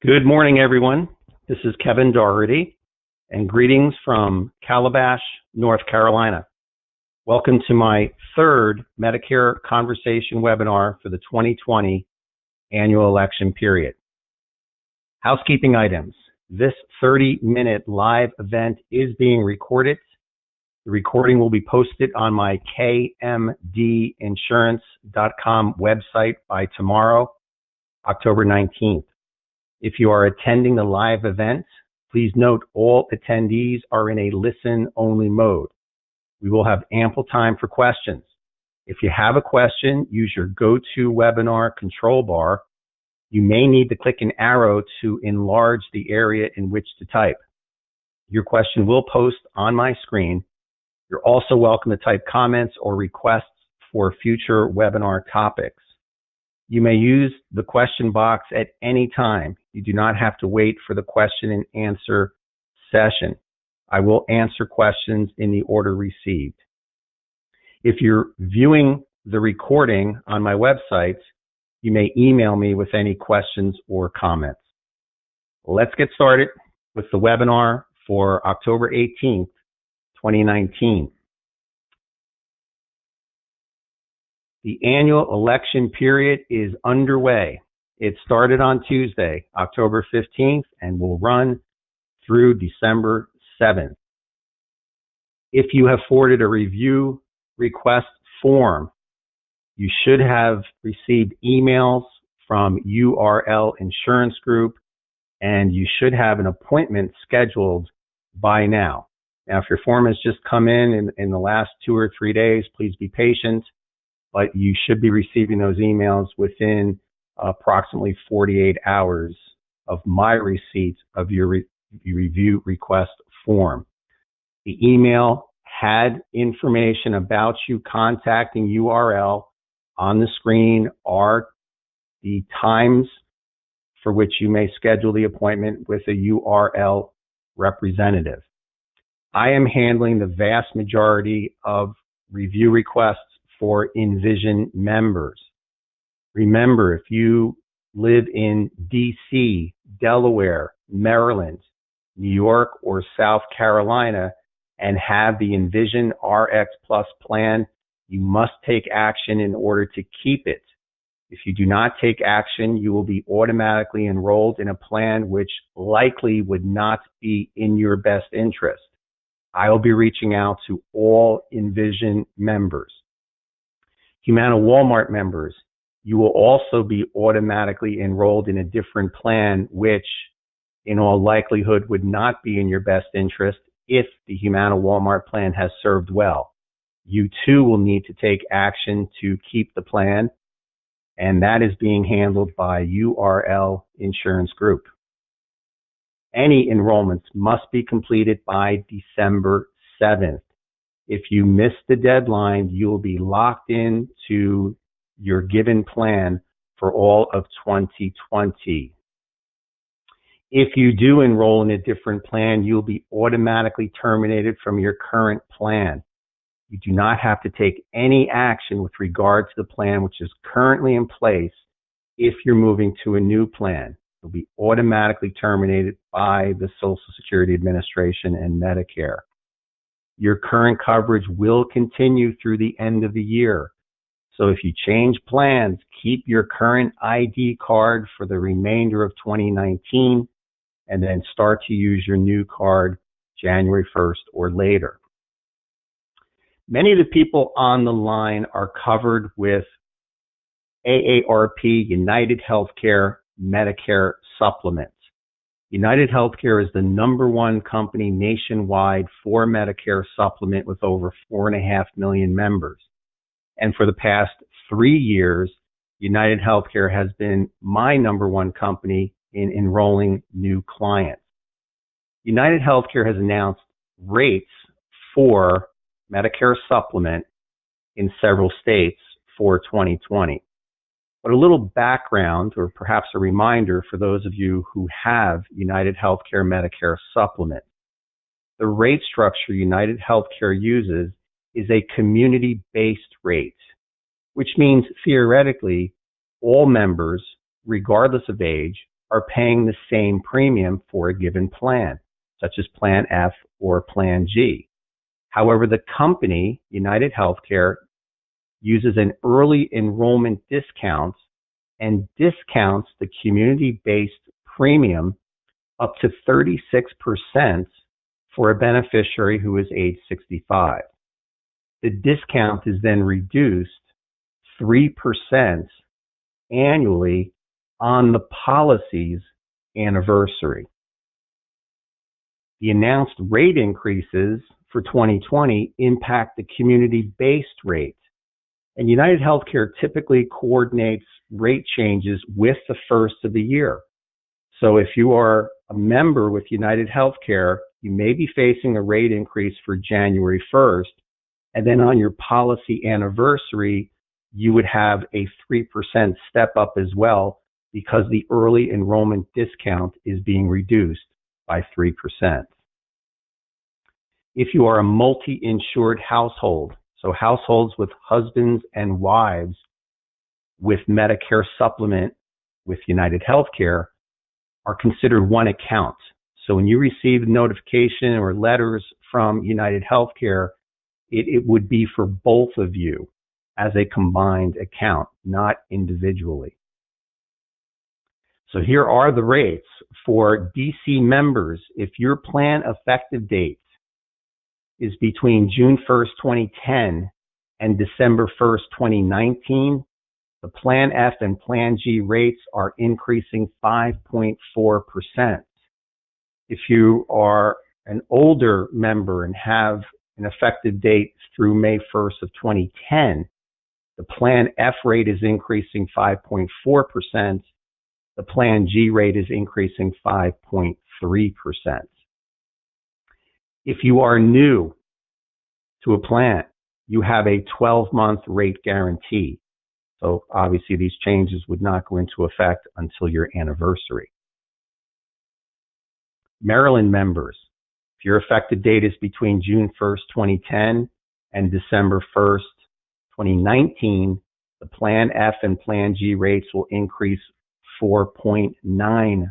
Good morning, everyone. This is Kevin Doherty, and greetings from Calabash, North Carolina. Welcome to my third Medicare Conversation webinar for the 2020 annual election period. Housekeeping items. This 30-minute live event is being recorded. The recording will be posted on my kmdinsurance.com website by tomorrow, October 19th. If you are attending the live event, please note all attendees are in a listen-only mode. We will have ample time for questions. If you have a question, use your GoToWebinar control bar. You may need to click an arrow to enlarge the area in which to type. Your question will post on my screen. You're also welcome to type comments or requests for future webinar topics. You may use the question box at any time. You do not have to wait for the question and answer session. I will answer questions in the order received. If you're viewing the recording on my website, you may email me with any questions or comments. Let's get started with the webinar for October 18th, 2019. The annual election period is underway. It started on Tuesday, October 15th, and will run through December 7th. If you have forwarded a review request form, you should have received emails from URL Insurance Group, and you should have an appointment scheduled by now. Now, if your form has just come in the last 2 or 3 days, please be patient. But you should be receiving those emails within approximately 48 hours of my receipt of your review request form. The email had information about you contacting URL. On the screen are the times for which you may schedule the appointment with a URL representative. I am handling the vast majority of review requests for Envision members. Remember, if you live in DC, Delaware, Maryland, New York, or South Carolina and have the Envision RX Plus plan, you must take action in order to keep it. If you do not take action, you will be automatically enrolled in a plan which likely would not be in your best interest. I will be reaching out to all Envision members. Humana Walmart members, you will also be automatically enrolled in a different plan, which in all likelihood would not be in your best interest if the Humana Walmart plan has served well. You too will need to take action to keep the plan, and that is being handled by URL Insurance Group. Any enrollments must be completed by December 7th. If you miss the deadline, you will be locked into your given plan for all of 2020. If you do enroll in a different plan, you'll be automatically terminated from your current plan. You do not have to take any action with regard to the plan which is currently in place if you're moving to a new plan. You'll be automatically terminated by the Social Security Administration and Medicare. Your current coverage will continue through the end of the year. So if you change plans, keep your current ID card for the remainder of 2019 and then start to use your new card January 1st or later. Many of the people on the line are covered with AARP United Healthcare Medicare supplements. United Healthcare is the #1 company nationwide for Medicare supplement with over 4.5 million members. And for the past 3 years, United Healthcare has been my #1 company in enrolling new clients. United Healthcare has announced rates for Medicare supplement in several states for 2020. But a little background, or perhaps a reminder for those of you who have United Healthcare Medicare supplement. The rate structure United Healthcare uses is a community-based rate, which means theoretically all members, regardless of age, are paying the same premium for a given plan, such as Plan F or Plan G. However, the company, United Healthcare, uses an early enrollment discount and discounts the community-based premium up to 36% for a beneficiary who is age 65. The discount is then reduced 3% annually on the policy's anniversary. The announced rate increases for 2020 impact the community-based rate, and United Healthcare typically coordinates rate changes with the first of the year. So if you are a member with United Healthcare, you may be facing a rate increase for January 1st, and then on your policy anniversary, you would have a 3% step up as well because the early enrollment discount is being reduced by 3%. If you are a multi-insured household, so households with husbands and wives with Medicare supplement with United Healthcare are considered one account. So when you receive notification or letters from United Healthcare, it would be for both of you as a combined account, not individually. So here are the rates for DC members. If your plan effective date is between June 1st, 2010 and December 1st, 2019, the Plan F and Plan G rates are increasing 5.4%. If you are an older member and have an effective date through May 1st of 2010, the Plan F rate is increasing 5.4%. The Plan G rate is increasing 5.3%. If you are new to a plan, you have a 12-month rate guarantee. So obviously these changes would not go into effect until your anniversary. Maryland members, if your effective date is between June 1st, 2010 and December 1st, 2019, the Plan F and Plan G rates will increase 4.9%.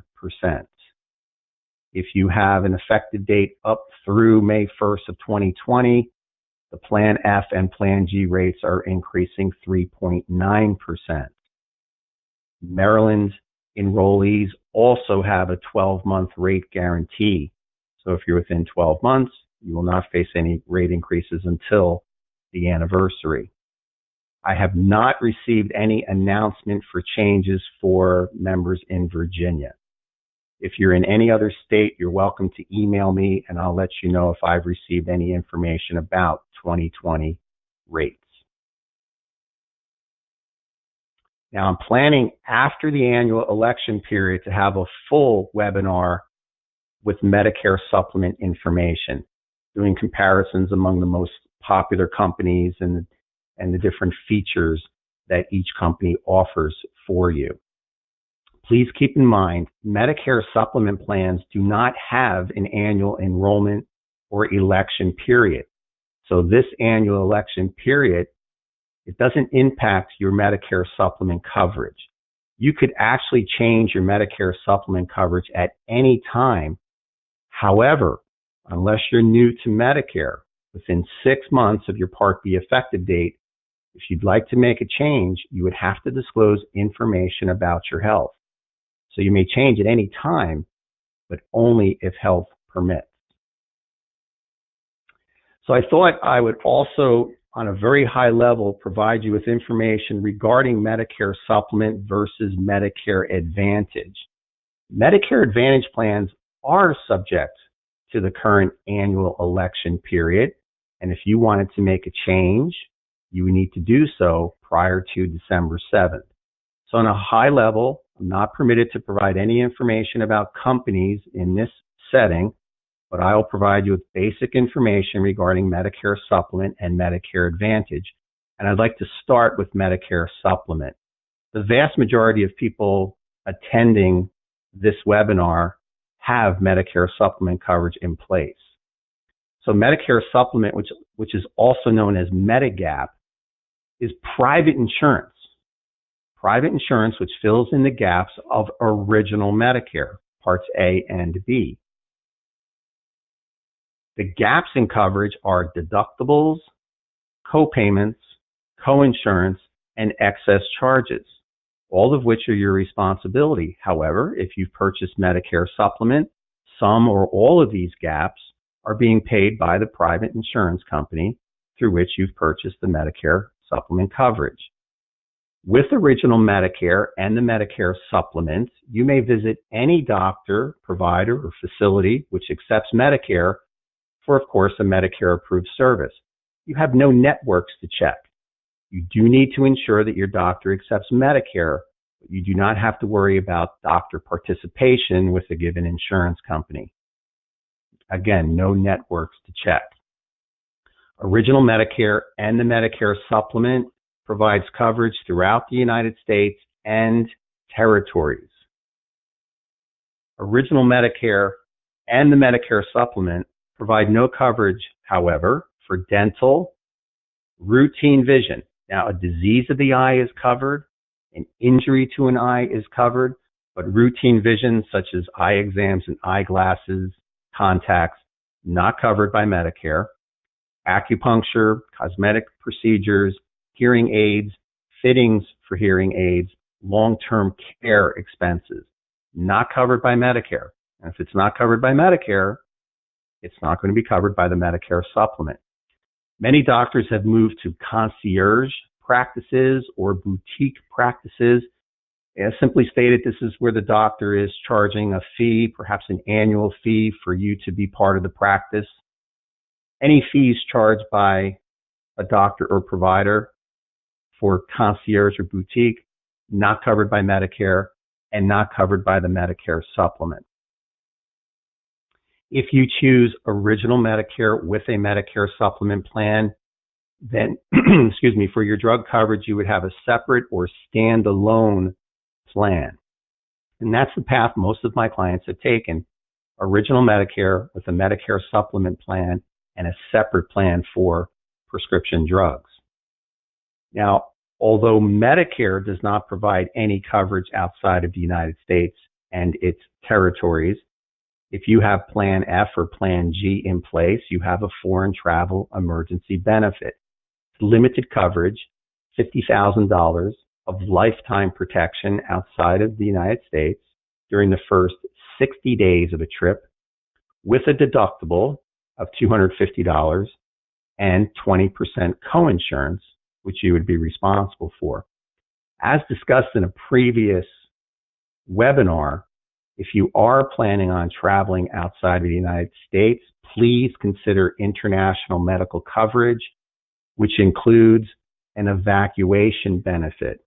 If you have an effective date up through May 1st of 2020, the Plan F and Plan G rates are increasing 3.9%. Maryland enrollees also have a 12-month rate guarantee. So if you're within 12 months, you will not face any rate increases until the anniversary. I have not received any announcement for changes for members in Virginia. If you're in any other state, you're welcome to email me and I'll let you know if I've received any information about 2020 rates. Now, I'm planning after the annual election period to have a full webinar with Medicare supplement information, doing comparisons among the most popular companies and the different features that each company offers for you. Please keep in mind, Medicare supplement plans do not have an annual enrollment or election period. So this annual election period, it doesn't impact your Medicare supplement coverage. You could actually change your Medicare supplement coverage at any time. However, unless you're new to Medicare, within 6 months of your Part B effective date, if you'd like to make a change, you would have to disclose information about your health. So you may change at any time, but only if health permits. So I thought I would also, on a very high level, provide you with information regarding Medicare supplement versus Medicare Advantage. Medicare Advantage plans are subject to the current annual election period, and if you wanted to make a change, you would need to do so prior to December 7th. So on a high level, I'm not permitted to provide any information about companies in this setting, but I will provide you with basic information regarding Medicare Supplement and Medicare Advantage. And I'd like to start with Medicare Supplement. The vast majority of people attending this webinar have Medicare Supplement coverage in place. So Medicare Supplement, which is also known as Medigap, is private insurance. private insurance which fills in the gaps of original Medicare, Parts A and B. The gaps in coverage are deductibles, co-payments, co-insurance, and excess charges, all of which are your responsibility. However, if you've purchased Medicare Supplement, some or all of these gaps are being paid by the private insurance company through which you've purchased the Medicare Supplement coverage. With Original Medicare and the Medicare Supplement, you may visit any doctor, provider, or facility which accepts Medicare for, of course, a Medicare-approved service. You have no networks to check. You do need to ensure that your doctor accepts Medicare, but you do not have to worry about doctor participation with a given insurance company. Again, no networks to check. Original Medicare and the Medicare Supplement provides coverage throughout the United States and territories. Original Medicare and the Medicare Supplement provide no coverage, however, for dental, routine vision. Now, a disease of the eye is covered, an injury to an eye is covered, but routine vision such as eye exams and eyeglasses, contacts, not covered by Medicare. Acupuncture, cosmetic procedures, hearing aids, fittings for hearing aids, long-term care expenses, not covered by Medicare. And if it's not covered by Medicare, it's not going to be covered by the Medicare Supplement. Many doctors have moved to concierge practices or boutique practices. As simply stated, this is where the doctor is charging a fee, perhaps an annual fee for you to be part of the practice. Any fees charged by a doctor or provider for concierge or boutique, not covered by Medicare and not covered by the Medicare Supplement. If you choose Original Medicare with a Medicare Supplement plan, then, for your drug coverage, you would have a separate or standalone plan. And that's the path most of my clients have taken. Original Medicare with a Medicare Supplement plan and a separate plan for prescription drugs. Now, although Medicare does not provide any coverage outside of the United States and its territories, if you have Plan F or Plan G in place, you have a foreign travel emergency benefit. It's limited coverage, $50,000 of lifetime protection outside of the United States during the first 60 days of a trip, with a deductible of $250 and 20% coinsurance, which you would be responsible for. As discussed in a previous webinar, if you are planning on traveling outside of the United States, please consider international medical coverage, which includes an evacuation benefit.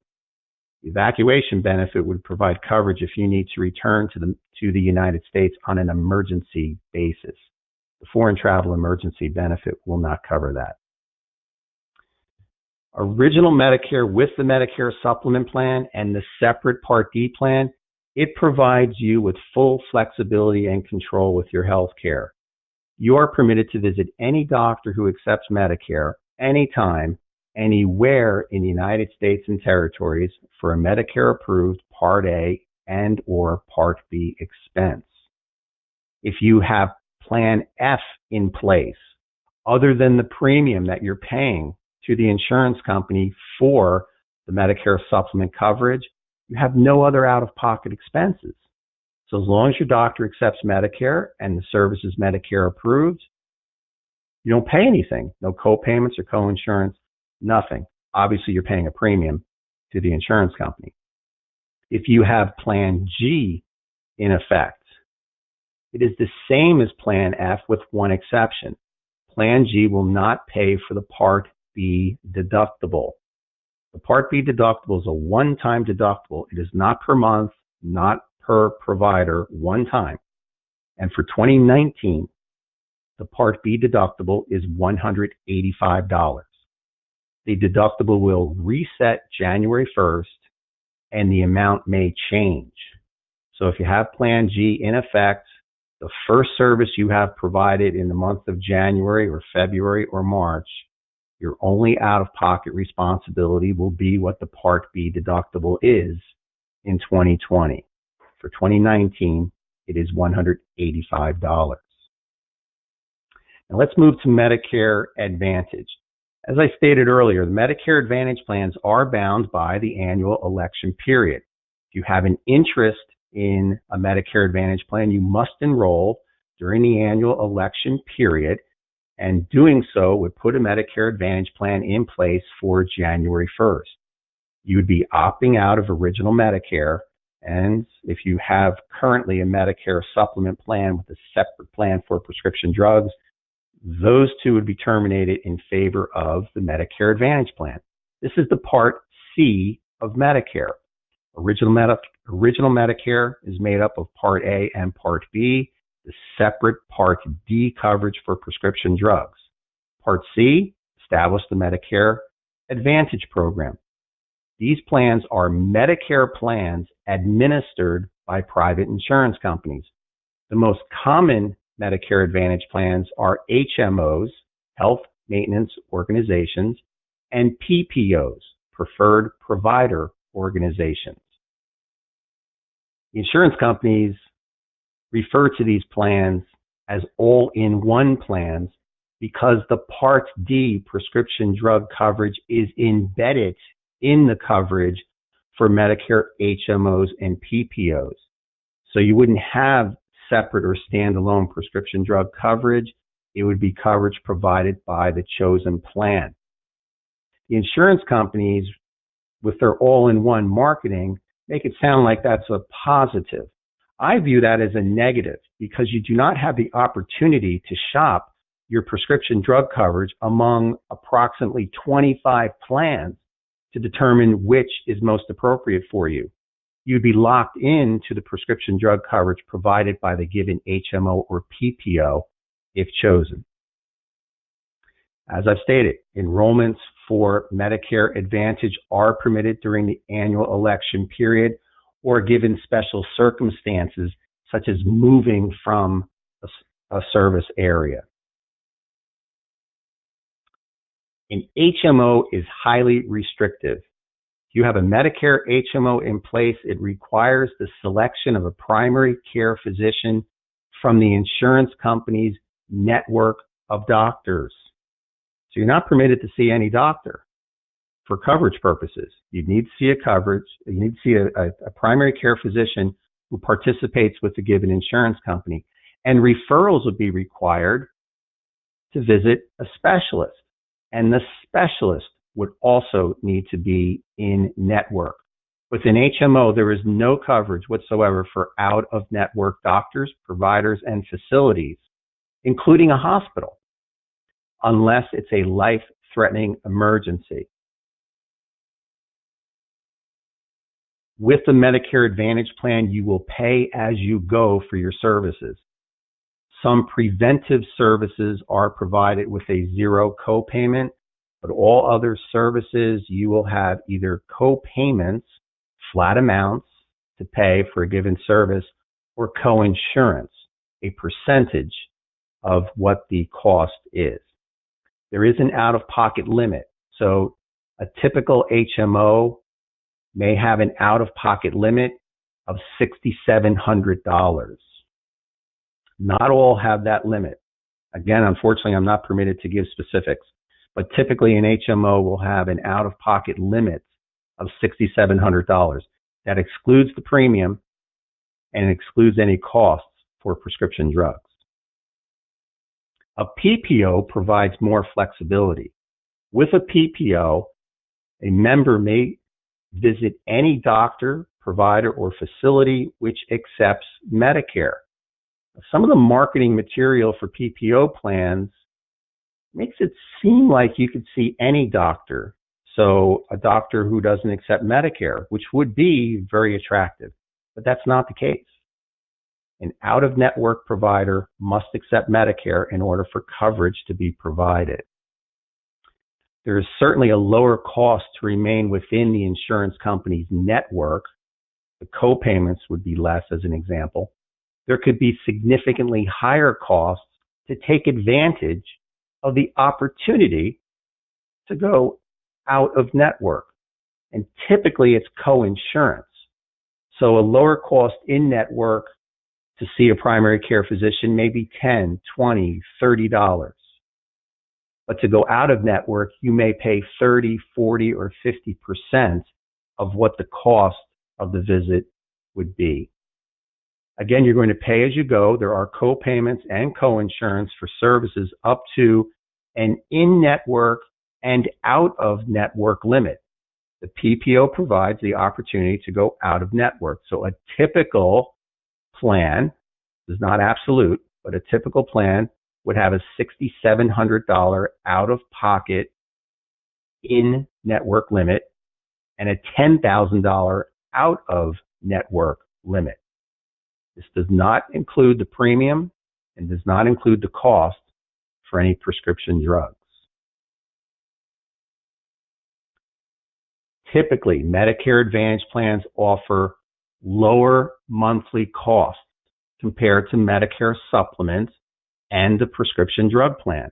The evacuation benefit would provide coverage if you need to return to the United States on an emergency basis. The foreign travel emergency benefit will not cover that. Original Medicare with the Medicare Supplement plan and the separate Part D plan, it provides you with full flexibility and control with your health care. You are permitted to visit any doctor who accepts Medicare anytime, anywhere in the United States and territories for a Medicare-approved Part A and or Part B expense. If you have Plan F in place, other than the premium that you're paying to the insurance company for the Medicare Supplement coverage, you have no other out-of-pocket expenses. So as long as your doctor accepts Medicare and the service is Medicare approved, you don't pay anything. No co-payments or co-insurance, nothing. Obviously, you're paying a premium to the insurance company. If you have Plan G in effect, it is the same as Plan F with one exception. Plan G will not pay for the Part B deductible. The Part B deductible is a one-time deductible. It is not per month, not per provider, one time. And for 2019, the Part B deductible is $185. The deductible will reset January 1st, and the amount may change. So if you have Plan G in effect, the first service you have provided in the month of January or February or March Your only out-of-pocket responsibility will be what the Part B deductible is in 2020. For 2019, it is $185. Now let's move to Medicare Advantage. As I stated earlier, the Medicare Advantage plans are bound by the annual election period. If you have an interest in a Medicare Advantage plan, you must enroll during the annual election period, and doing so would put a Medicare Advantage plan in place for January 1st. You would be opting out of original Medicare, and if you have currently a Medicare supplement plan with a separate plan for prescription drugs, those two would be terminated in favor of the Medicare Advantage plan. This is the Part C of Medicare. Original Medicare is made up of Part A and Part B, the separate Part D coverage for prescription drugs. Part C established the Medicare Advantage program. These plans are Medicare plans administered by private insurance companies. The most common Medicare Advantage plans are HMOs, Health Maintenance Organizations, and PPOs, Preferred Provider Organizations. The insurance companies refer to these plans as all-in-one plans because the Part D prescription drug coverage is embedded in the coverage for Medicare HMOs and PPOs. So you wouldn't have separate or standalone prescription drug coverage. It would be coverage provided by the chosen plan. The insurance companies, with their all-in-one marketing, make it sound like that's a positive. I view that as a negative because you do not have the opportunity to shop your prescription drug coverage among approximately 25 plans to determine which is most appropriate for you. You'd be locked into the prescription drug coverage provided by the given HMO or PPO if chosen. As I've stated, enrollments for Medicare Advantage are permitted during the annual election period or given special circumstances such as moving from a service area. An HMO is highly restrictive. If you have a Medicare HMO in place, it requires the selection of a primary care physician from the insurance company's network of doctors. So you're not permitted to see any doctor for coverage purposes. You need to see a primary care physician who participates with the given insurance company. And referrals would be required to visit a specialist. And the specialist would also need to be in network. With an HMO, there is no coverage whatsoever for out-of-network doctors, providers, and facilities, including a hospital, unless it's a life-threatening emergency. With the Medicare Advantage plan, you will pay as you go for your services. Some preventive services are provided with a zero copayment, but all other services you will have either co-payments, flat amounts to pay for a given service, or co-insurance, a percentage of what the cost is. There is an out-of-pocket limit. So a typical HMO may have an out-of-pocket limit of $6,700. Not all have that limit. Again, unfortunately, I'm not permitted to give specifics, but typically an HMO will have an out-of-pocket limit of $6,700. That excludes the premium and excludes any costs for prescription drugs. A PPO provides more flexibility. With a PPO, a member may visit any doctor, provider, or facility which accepts Medicare. Some of the marketing material for PPO plans makes it seem like you could see any doctor. So a doctor who doesn't accept Medicare, which would be very attractive, but that's not the case. An out-of-network provider must accept Medicare in order for coverage to be provided. There is certainly a lower cost to remain within the insurance company's network. The co-payments would be less, as an example. There could be significantly higher costs to take advantage of the opportunity to go out of network. And typically it's co-insurance. So a lower cost in network to see a primary care physician may be $10, $20, $30. But to go out of network, you may pay 30, 40, or 50% of what the cost of the visit would be. Again, you're going to pay as you go. There are co-payments and co-insurance for services up to an in-network and out-of-network limit. The PPO provides the opportunity to go out of network. So a typical plan, this is not absolute, but a typical plan would have a $6,700 out-of-pocket in-network limit and a $10,000 out-of-network limit. This does not include the premium and does not include the cost for any prescription drugs. Typically, Medicare Advantage plans offer lower monthly costs compared to Medicare Supplement and the prescription drug plan.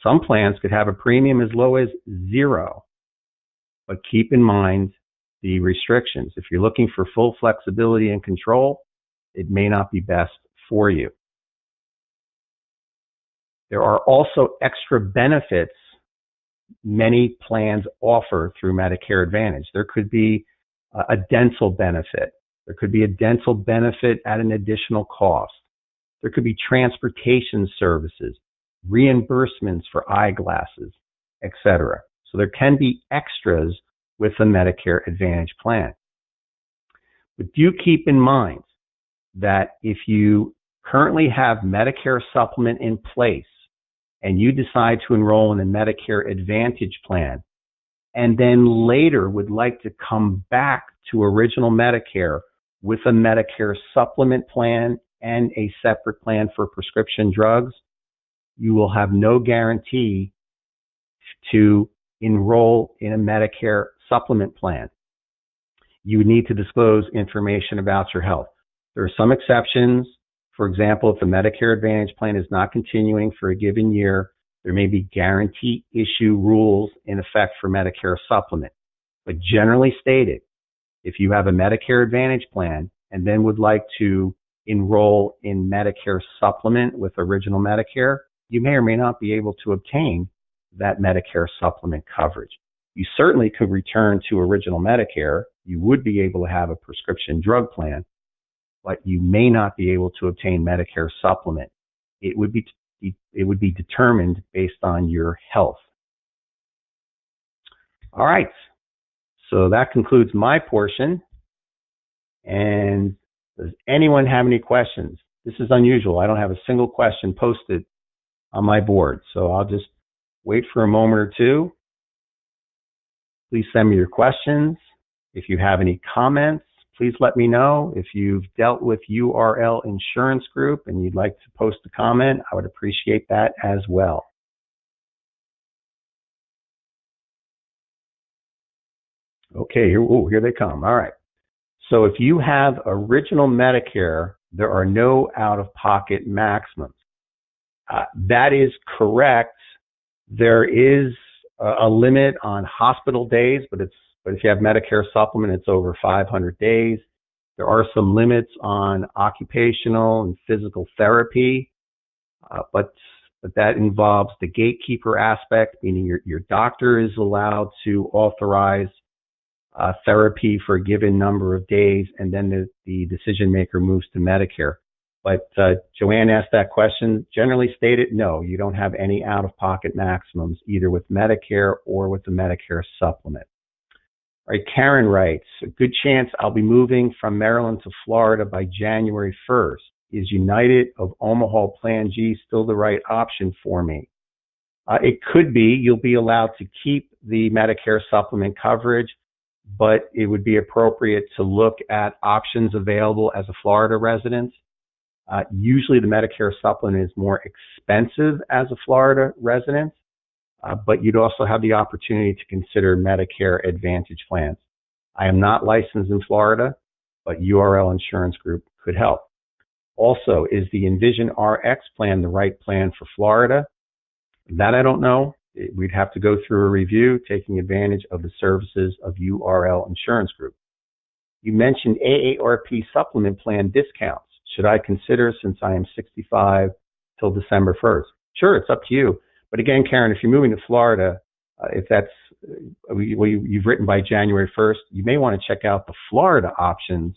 Some plans could have a premium as low as $0, but keep in mind the restrictions. If you're looking for full flexibility and control, it may not be best for you. There are also extra benefits many plans offer through Medicare Advantage. There could be a dental benefit. There could be a dental benefit at an additional cost. There could be transportation services, reimbursements for eyeglasses, etc. So there can be extras with a Medicare Advantage plan. But do keep in mind that if you currently have Medicare Supplement in place and you decide to enroll in a Medicare Advantage plan, and then later would like to come back to original Medicare with a Medicare Supplement plan and a separate plan for prescription drugs, you will have no guarantee to enroll in a Medicare Supplement plan. You need to disclose information about your health. There are some exceptions. For example, if the Medicare Advantage plan is not continuing for a given year, there may be guarantee issue rules in effect for Medicare Supplement. But generally stated, if you have a Medicare Advantage plan and then would like to enroll in Medicare Supplement with original Medicare, you may or may not be able to obtain that Medicare Supplement coverage. You certainly could return to original Medicare. You would be able to have a prescription drug plan, but you may not be able to obtain Medicare Supplement. It would be determined based on your health. All right, so that concludes my portion. And does anyone have any questions? This is unusual. I don't have a single question posted on my board, so I'll just wait for a moment or two. Please send me your questions. If you have any comments, please let me know. If you've dealt with URL Insurance Group and you'd like to post a comment, I would appreciate that as well. Okay, here they come. All right. So if you have original Medicare, there are no out-of-pocket maximums. That is correct. There is a limit on hospital days, but if you have Medicare Supplement, it's over 500 days. There are some limits on occupational and physical therapy, but that involves the gatekeeper aspect, meaning your doctor is allowed to authorize therapy for a given number of days, and then the decision maker moves to Medicare. But Joanne asked that question. Generally stated, no, you don't have any out-of-pocket maximums, either with Medicare or with the Medicare Supplement. All right, Karen writes, a good chance I'll be moving from Maryland to Florida by January 1st. Is United of Omaha Plan G still the right option for me? It could be. You'll be allowed to keep the Medicare Supplement coverage, but it would be appropriate to look at options available as a Florida resident. Usually the Medicare Supplement is more expensive as a Florida resident, but you'd also have the opportunity to consider Medicare Advantage plans. I am not licensed in Florida, but URL Insurance Group could help. Also, is the Envision RX plan the right plan for Florida? That I don't know. we'd have to go through a review, taking advantage of the services of URL Insurance Group. You mentioned AARP supplement plan discounts. Should I consider since I am 65 till December 1st? Sure, it's up to you. But again, Karen, if you're moving to Florida, if that's you've written by January 1st, you may want to check out the Florida options,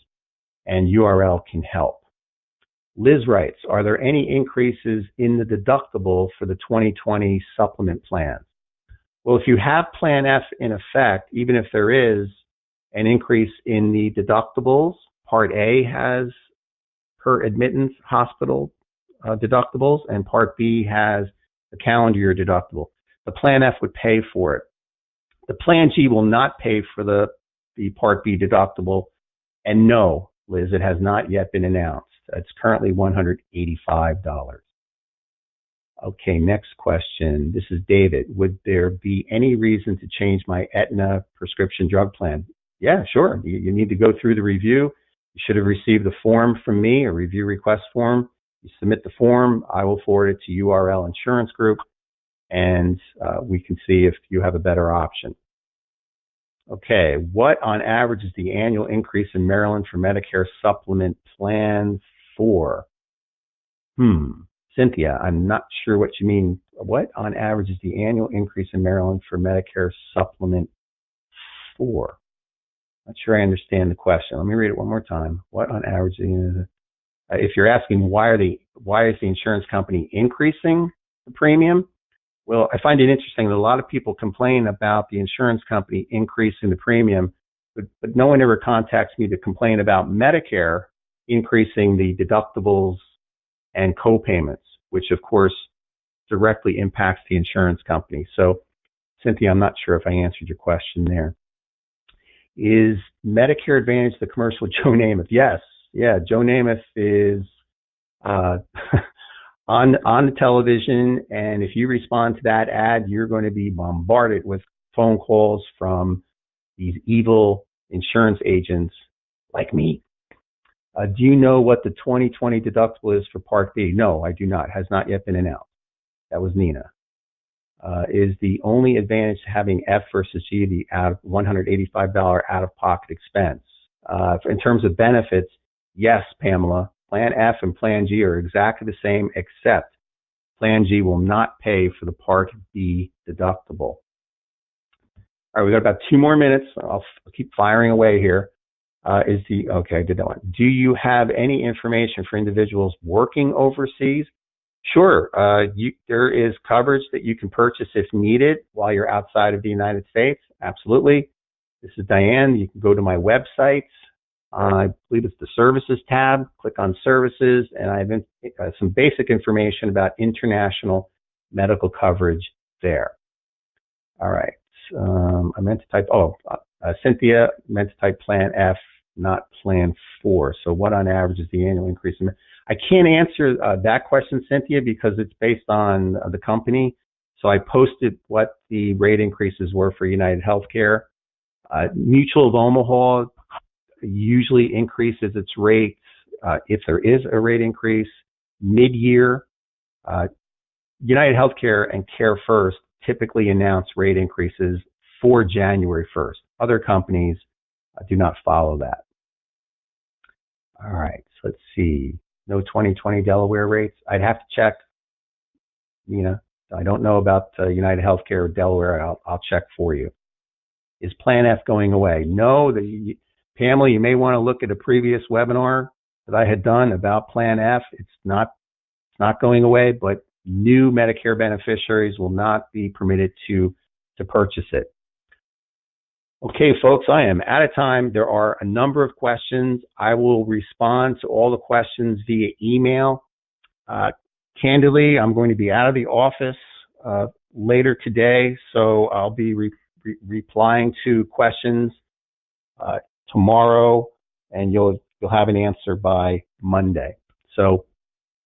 and URL can help. Liz writes, are there any increases in the deductible for the 2020 supplement plans? Well, if you have Plan F in effect, even if there is an increase in the deductibles, Part A has per admittance hospital deductibles, and Part B has the calendar year deductible. The Plan F would pay for it. The Plan G will not pay for the Part B deductible. And no, Liz, it has not yet been announced. It's currently $185. Okay, next question. This is David. Would there be any reason to change my Aetna prescription drug plan? Yeah, sure. You need to go through the review. You should have received a form from me, a review request form. You submit the form. I will forward it to URL Insurance Group, and we can see if you have a better option. Okay, what on average is the annual increase in Maryland for Medicare supplement plan for? Cynthia, I'm not sure what you mean. What on average is the annual increase in Maryland for Medicare supplement for? Not sure I understand the question. Let me read it one more time. What on average? If you're asking why is the insurance company increasing the premium? Well, I find it interesting that a lot of people complain about the insurance company increasing the premium, but no one ever contacts me to complain about Medicare increasing the deductibles and co-payments, which of course directly impacts the insurance company. So, Cynthia, I'm not sure if I answered your question there. Is Medicare Advantage the commercial with Joe Namath? Yes. Yeah, Joe Namath is on the television, and if you respond to that ad, you're going to be bombarded with phone calls from these evil insurance agents like me. Do you know what the 2020 deductible is for Part B? No, I do not. Has not yet been announced. That was Nina. Is the only advantage to having F versus G the $185 out-of-pocket expense? In terms of benefits, yes, Pamela. Plan F and Plan G are exactly the same, except Plan G will not pay for the Part B deductible. All right, we got about 2 more minutes. I'll keep firing away here. Okay, I did that one. Do you have any information for individuals working overseas? Sure. There is coverage that you can purchase if needed while you're outside of the United States. Absolutely. This is Diane. You can go to my website. I believe it's the Services tab. Click on Services, and I have some basic information about international medical coverage there. All right. I meant to type, Cynthia meant to type Plan F, not Plan 4. So what on average is the annual increase? I can't answer that question, Cynthia, because it's based on the company. So I posted what the rate increases were for United Healthcare. Mutual of Omaha usually increases its rates if there is a rate increase mid-year. United Healthcare and Care First typically announce rate increases for January 1st. Other companies do not follow that. All right, so let's see. No 2020 Delaware rates. I'd have to check. I don't know about United Healthcare or Delaware. I'll check for you. Is Plan F going away? No. Pamela, you may want to look at a previous webinar that I had done about Plan F. It's not going away, but new Medicare beneficiaries will not be permitted to purchase it. Okay, folks, I am out of time. There are a number of questions. I will respond to all the questions via email. Candidly, I'm going to be out of the office later today, so I'll be replying to questions tomorrow, and you'll have an answer by Monday. So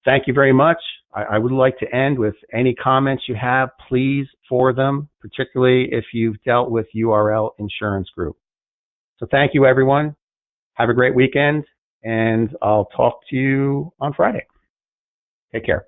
thank you very much. I would like to end with any comments you have, please forward them, particularly if you've dealt with URL Insurance Group. So thank you, everyone. Have a great weekend, and I'll talk to you on Friday. Take care.